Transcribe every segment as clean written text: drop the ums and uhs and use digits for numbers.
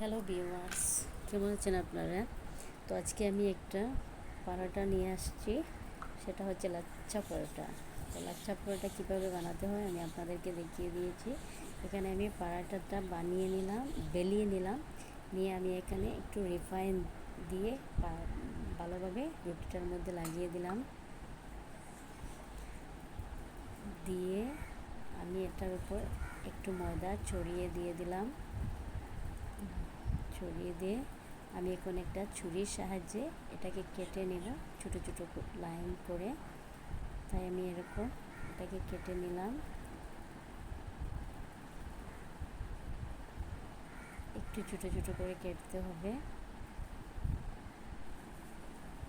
Hello viewers, কেমন আছেন আপনারা? তো আজকে আমি একটা পরোটা নিয়ে আসছি, সেটা হচ্ছে লাচ্ছা পরোটা। তো লাচ্ছা পরোটা কীভাবে বানাতে হয় আমি আপনাদেরকে দেখিয়ে দিয়েছি। এখানে আমি পরোটাটা বানিয়ে নিলাম, বেলিয়ে নিলাম, নিয়ে আমি এখানে একটু রিফাইন দিয়ে ভালোভাবে রুটিটার মধ্যে লাগিয়ে দিলাম। দিয়ে আমি এটার উপর একটু ময়দা ছড়িয়ে দিয়ে দিলাম। ছড়িয়ে দিয়ে আমি এখন একটা ছুরির সাহায্যে এটাকে কেটে নেব ছোটো ছোটো লাইন করে। তাই আমি এরকম এটাকে কেটে নিলাম। একটু ছোটো ছোটো করে কেটতে হবে।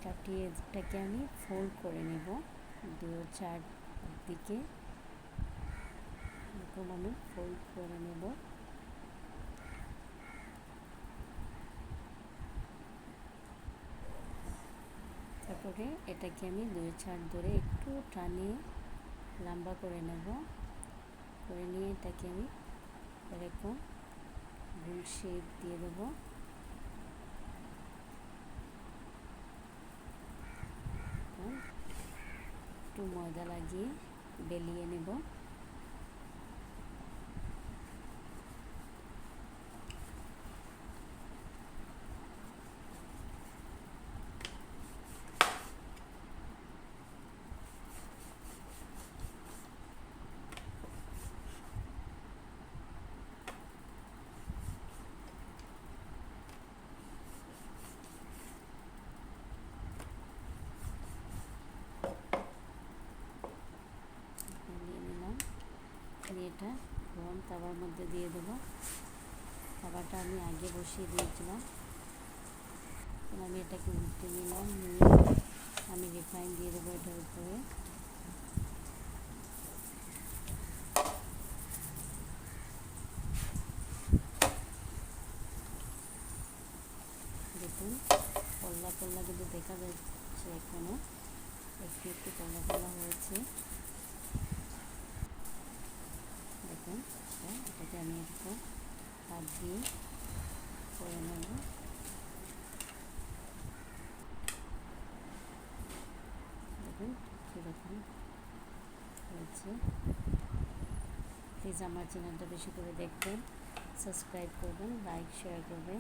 কাটিয়ে এটাকে আমি ফোল্ড করে নেব চার দিকে, এরকম আমি ফোল্ড করে নেব। তারপরে এটাকে আমি 2-4 ধরে একটু টানিয়ে লম্বা করে নেব। করে নিয়ে এটাকে আমি এরকম গোল শেপ দিয়ে দেব। একটু ময়দা লাগিয়ে বেলিয়ে নেব। এটা গরম তাওয়ার মধ্যে দিয়ে দেবো। তাওয়াটা আমি আগে বসিয়ে দিয়েছিলাম। আমি এটাকে উল্টে নিলাম, নিয়ে আমি রিফাইন দিয়ে দেবো এটার উপরে। দেখুন পল্লা পল্লা কিন্তু দেখা যাচ্ছে, এখনো একটু একটু পল্লা পল্লা হয়েছে। দেখুন এটাকে আমি একটু হাত দিয়ে করে নেব। দেখুন কীরকম হয়েছে। প্লিজ আমার চ্যানেলটা বেশি করে দেখবেন, সাবস্ক্রাইব করবেন, লাইক শেয়ার করবেন।